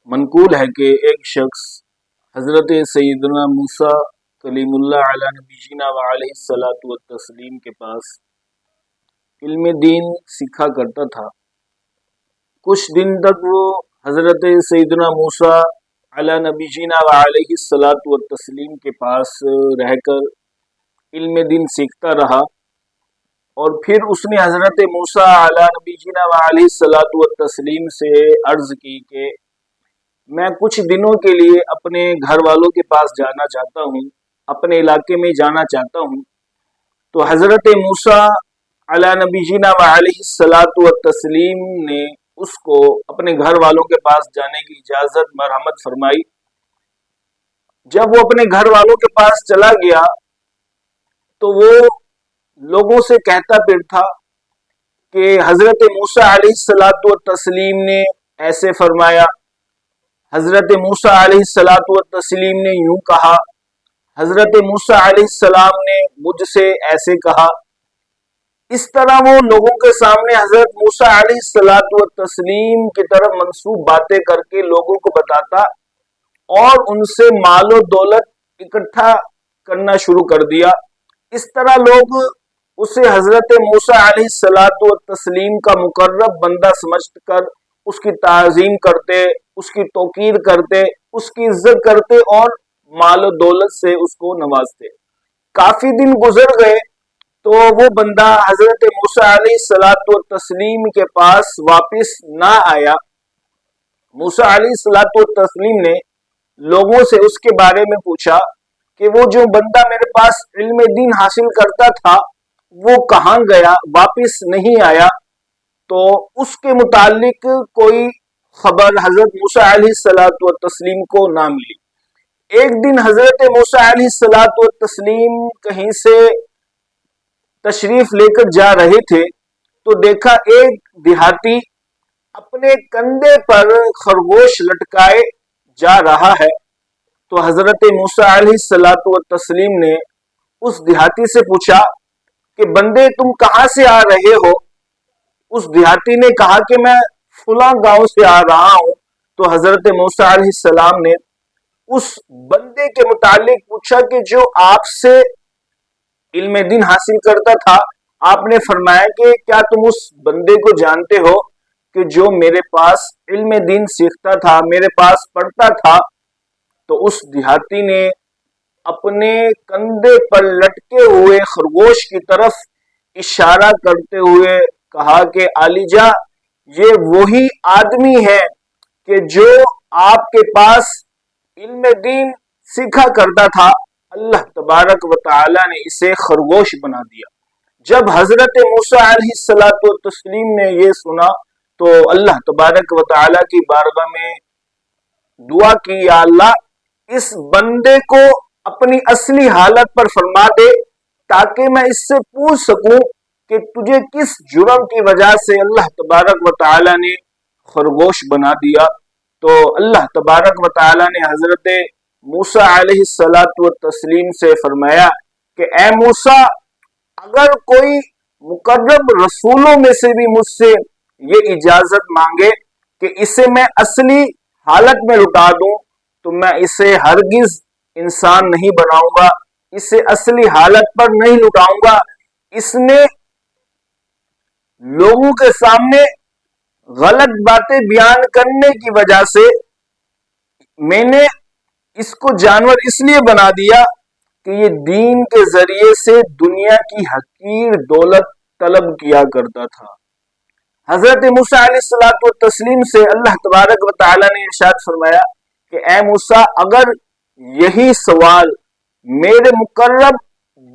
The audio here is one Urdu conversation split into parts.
منقول ہے کہ ایک شخص حضرت سیدنا موسیٰ کلیم اللہ علی نبینا و علیہ الصلاۃ والتسلیم کے پاس علم دین سیکھا کرتا تھا۔ کچھ دن تک وہ حضرت سیدنا موسیٰ علی نبینا و علیہ الصلاۃ والتسلیم کے پاس رہ کر علم دین سیکھتا رہا، اور پھر اس نے حضرت موسیٰ علی نبینا و علیہ الصلاۃ والتسلیم سے عرض کی کہ میں کچھ دنوں کے لیے اپنے گھر والوں کے پاس جانا چاہتا ہوں، اپنے علاقے میں جانا چاہتا ہوں۔ تو حضرت موسیٰ علی نبینا و علیہ الصلاۃ والتسلیم نے اس کو اپنے گھر والوں کے پاس جانے کی اجازت مرحمت فرمائی۔ جب وہ اپنے گھر والوں کے پاس چلا گیا تو وہ لوگوں سے کہتا پھر تھا کہ حضرت موسیٰ علیہ الصلاۃ والتسلیم نے ایسے فرمایا، حضرت موسیٰ علیہ الصلاۃ والتسلیم نے یوں کہا، حضرت موسیٰ علیہ السلام نے مجھ سے ایسے کہا۔ اس طرح وہ لوگوں کے سامنے حضرت موسیٰ علیہ الصلاۃ والتسلیم کی طرف منسوب باتیں کر کے لوگوں کو بتاتا اور ان سے مال و دولت اکٹھا کرنا شروع کر دیا۔ اس طرح لوگ اسے حضرت موسیٰ علیہ الصلاۃ والتسلیم کا مقرب بندہ سمجھ کر اس کی تعظیم کرتے، اس کی توقیر کرتے، اس کی عزت کرتے اور مال و دولت سے اس کو نوازتے۔ کافی دن گزر گئے تو وہ بندہ حضرت موسیٰ علیہ الصلاۃ والتسلیم کے پاس واپس نہ آیا۔ موسیٰ علیہ الصلاۃ والتسلیم نے لوگوں سے اس کے بارے میں پوچھا کہ وہ جو بندہ میرے پاس علم دین حاصل کرتا تھا وہ کہاں گیا، واپس نہیں آیا؟ تو اس کے متعلق کوئی خبر حضرت موسیٰ علیہ الصلاۃ والتسلیم کو نہ ملی۔ ایک دن حضرت موسیٰ علیہ الصلاۃ والتسلیم کہیں سے تشریف لے کر جا رہے تھے تو دیکھا ایک دیہاتی اپنے کندھے پر خرگوش لٹکائے جا رہا ہے۔ تو حضرت موسیٰ علیہ الصلاۃ والتسلیم نے اس دیہاتی سے پوچھا کہ بندے تم کہاں سے آ رہے ہو؟ اس دیہاتی نے کہا کہ میں فلاں گاؤں سے آ رہا ہوں۔ تو حضرت موسیٰ علیہ السلام نے اس بندے کے متعلق پوچھا کہ جو آپ سے علم دین حاصل کرتا تھا، آپ نے فرمایا کہ کیا تم اس بندے کو جانتے ہو کہ جو میرے پاس علم دین سیکھتا تھا، میرے پاس پڑھتا تھا؟ تو اس دیہاتی نے اپنے کندھے پر لٹکے ہوئے خرگوش کی طرف اشارہ کرتے ہوئے کہا کہ عالیجا یہ وہی آدمی ہے کہ جو آپ کے پاس علم دین سیکھا کرتا تھا۔ اللہ تبارک و تعالی نے اسے خرگوش بنا دیا۔ جب حضرت موسیٰ علیہ الصلاۃ والتسلیم نے یہ سنا تو اللہ تبارک و تعالی کی بارگاہ میں دعا کی، یا اللہ اس بندے کو اپنی اصلی حالت پر فرما دے تاکہ میں اس سے پوچھ سکوں کہ تجھے کس جرم کی وجہ سے اللہ تبارک و تعالی نے خرگوش بنا دیا۔ تو اللہ تبارک و تعالی نے حضرت موسیٰ علیہ الصلاۃ والتسلیم سے فرمایا کہ اے موسیٰ، اگر کوئی مقرب رسولوں میں سے بھی مجھ سے یہ اجازت مانگے کہ اسے میں اصلی حالت میں لٹا دوں تو میں اسے ہرگز انسان نہیں بناؤں گا، اسے اصلی حالت پر نہیں لٹاؤں گا۔ اس نے لوگوں کے سامنے غلط باتیں بیان کرنے کی وجہ سے میں نے اس کو جانور اس لیے بنا دیا کہ یہ دین کے ذریعے سے دنیا کی حقیر دولت طلب کیا کرتا تھا۔ حضرت موسیٰ علیہ الصلاۃ والتسلیم سے اللہ تبارک و تعالی نے ارشاد فرمایا کہ اے موسیٰ، اگر یہی سوال میرے مقرب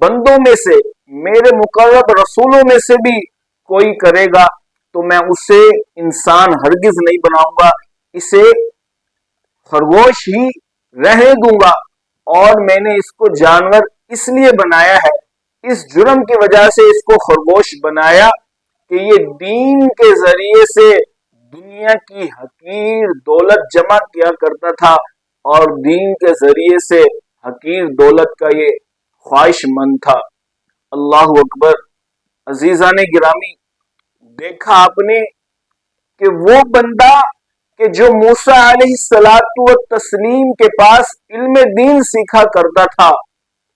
بندوں میں سے، میرے مقرب رسولوں میں سے بھی کوئی کرے گا تو میں اسے انسان ہرگز نہیں بناؤں گا، اسے خرگوش ہی رہنے دوں گا۔ اور میں نے اس کو جانور اس لیے بنایا ہے، اس جرم کی وجہ سے اس کو خرگوش بنایا کہ یہ دین کے ذریعے سے دنیا کی حقیر دولت جمع کیا کرتا تھا اور دین کے ذریعے سے حقیر دولت کا یہ خواہش مند تھا۔ اللہ اکبر۔ عزیزان گرامی، دیکھا آپ نے کہ وہ بندہ کہ جو موسیٰ علیہ السلام کے پاس علم دین سیکھا کرتا تھا،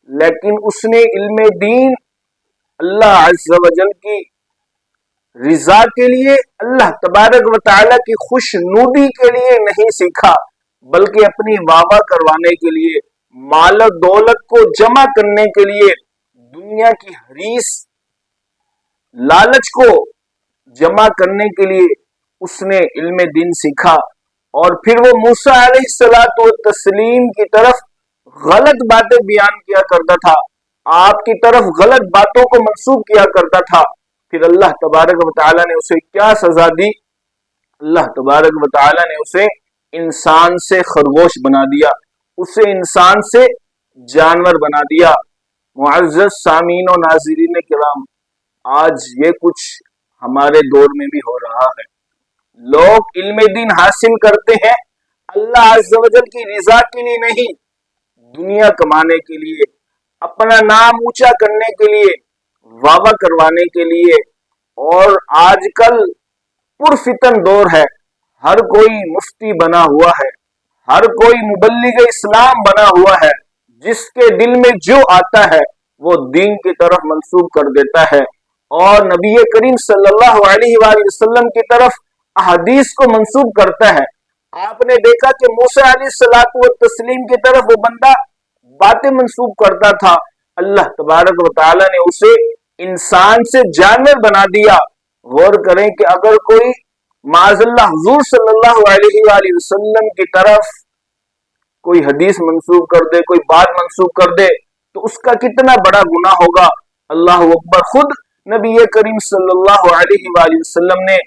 لیکن اس نے علم دین اللہ عز و جل کی رضا کے لیے، اللہ تبارک و تعالی کی خوشنودی کے لیے نہیں سیکھا، بلکہ اپنی واہ کروانے کے لیے، مال و دولت کو جمع کرنے کے لیے، دنیا کی حریص لالچ کو جمع کرنے کے لیے اس نے علم دین سیکھا، اور پھر وہ موسیٰ علیہ السلام کی طرف غلط باتیں بیان کیا کرتا تھا، آپ کی طرف غلط باتوں کو منسوب کیا کرتا تھا۔ پھر اللہ تبارک و تعالیٰ نے اسے کیا سزا دی؟ اللہ تبارک و تعالیٰ نے اسے انسان سے خرگوش بنا دیا، اسے انسان سے جانور بنا دیا۔ معزز سامعین و ناظرین کرام، آج یہ کچھ ہمارے دور میں بھی ہو رہا ہے۔ لوگ علم دین حاصل کرتے ہیں اللہ عز و جل کی رضا کے لیے نہیں، دنیا کمانے کے لیے، اپنا نام اونچا کرنے کے لیے، واہ کروانے کے لیے۔ اور آج کل پرفتن دور ہے، ہر کوئی مفتی بنا ہوا ہے، ہر کوئی مبلغ اسلام بنا ہوا ہے، جس کے دل میں جو آتا ہے وہ دین کی طرف منسوب کر دیتا ہے، اور نبی کریم صلی اللہ علیہ وآلہ وسلم کی طرف احادیث کو منسوب کرتا ہے۔ آپ نے دیکھا کہ موسیٰ علیہ السلام کی طرف وہ بندہ باتیں منسوب کرتا تھا، اللہ تبارک و تعالی نے اسے انسان سے جانور بنا دیا۔ غور کریں کہ اگر کوئی معاذ اللہ حضور صلی اللہ علیہ وآلہ وسلم کی طرف کوئی حدیث منسوب کر دے، کوئی بات منسوب کر دے، تو اس کا کتنا بڑا گناہ ہوگا۔ اللہ اکبر۔ خود نبی کریم صلی اللہ علیہ وآلہ وسلم نے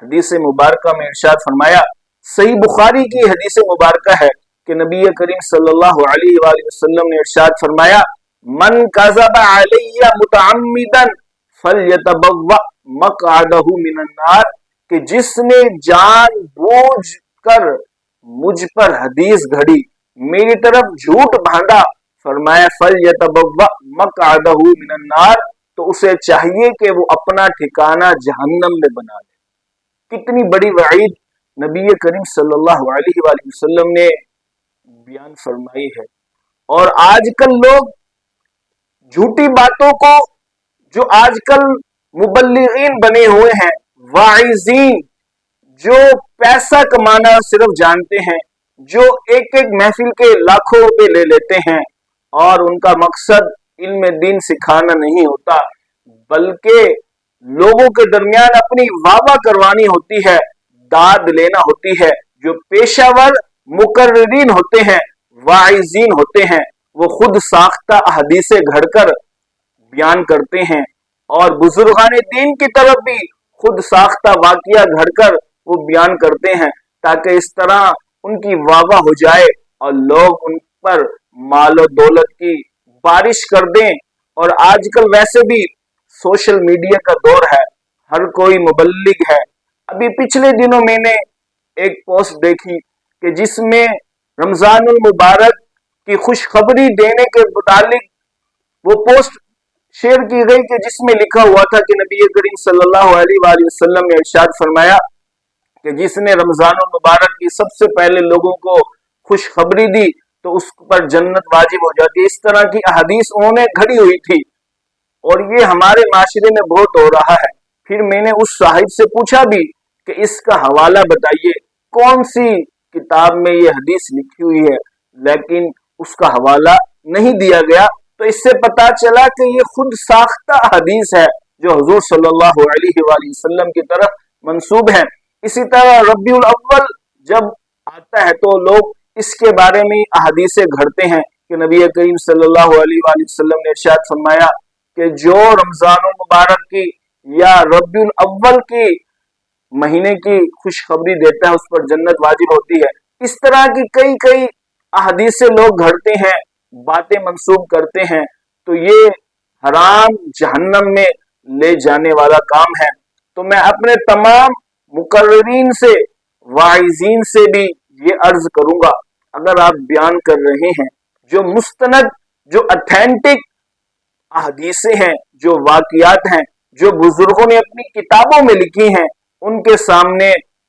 حدیث مبارکہ میں ارشاد فرمایا، صحیح بخاری کی حدیث مبارکہ ہے کہ نبی کریم صلی اللہ علیہ وآلہ وسلم نے ارشاد فرمایا، من کذب علی متعمدا فلیتبوأ مقعدہ من النار، کہ جس نے جان بوجھ کر مجھ پر حدیث گھڑی، میری طرف جھوٹ باندھا، فرمایا فلیتبوأ مقعدہ من النار، تو اسے چاہیے کہ وہ اپنا ٹھکانہ جہنم میں بنا لے۔ کتنی بڑی وعید نبی کریم صلی اللہ علیہ وآلہ وسلم نے بیان فرمائی ہے۔ اور آج کل لوگ جھوٹی باتوں کو، جو آج کل مبلغین بنے ہوئے ہیں، واعظین، جو پیسہ کمانا صرف جانتے ہیں، جو ایک ایک محفل کے لاکھوں روپے لے لیتے ہیں، اور ان کا مقصد علم دین سکھانا نہیں ہوتا، بلکہ لوگوں کے درمیان اپنی واہ کروانی ہوتی ہے، داد لینا ہوتی ہے۔ جو پیشہ ور مقررین ہوتے ہیں، واعظین ہوتے ہیں، وہ خود ساختہ احادیثیں گھڑ کر بیان کرتے ہیں، اور بزرگان دین کی طرف بھی خود ساختہ واقعہ گھڑ کر وہ بیان کرتے ہیں، تاکہ اس طرح ان کی واہ ہو جائے اور لوگ ان پر مال و دولت کی بارش کر دیں۔ اور آج کل ویسے بھی سوشل میڈیا کا دور ہے، ہر کوئی مبلغ ہے۔ ابھی پچھلے دنوں میں نے ایک پوسٹ دیکھی کہ جس میں رمضان المبارک کی خوشخبری دینے کے متعلق وہ پوسٹ شیئر کی گئی، کہ جس میں لکھا ہوا تھا کہ نبی کریم صلی اللہ علیہ وآلہ وسلم نے ارشاد فرمایا کہ جس نے رمضان المبارک کی سب سے پہلے لوگوں کو خوشخبری دی تو اس پر جنت واجب ہو جاتی ہے۔ اس طرح کی احادیث انہوں نے گھڑی ہوئی تھی، اور یہ ہمارے معاشرے میں بہت ہو رہا ہے۔ پھر میں نے اس صاحب سے پوچھا بھی کہ اس کا حوالہ بتائیے، کون سی کتاب میں یہ حدیث لکھی ہوئی ہے، لیکن اس کا حوالہ نہیں دیا گیا، تو اس سے پتا چلا کہ یہ خود ساختہ حدیث ہے جو حضور صلی اللہ علیہ وآلہ وسلم کی طرف منسوب ہے۔ اسی طرح ربیع الاول جب آتا ہے تو لوگ اس کے بارے میں احادیثیں گھڑتے ہیں کہ نبی کریم صلی اللہ علیہ وآلہ وسلم نے ارشاد فرمایا کہ جو رمضان المبارک کی یا ربیع الاول کی مہینے کی خوشخبری دیتا ہے اس پر جنت واجب ہوتی ہے۔ اس طرح کی کئی احادیثیں لوگ گھڑتے ہیں، باتیں منسوب کرتے ہیں، تو یہ حرام جہنم میں لے جانے والا کام ہے۔ تو میں اپنے تمام مقررین سے، واعظین سے بھی یہ عرض کروں گا، اگر آپ بیان کر رہے ہیں جو مستند، جو اتھینٹک احادیثیں ہیں، جو واقعات ہیں، جو بزرگوں نے اپنی کتابوں میں لکھی ہیں، ان کے سامنے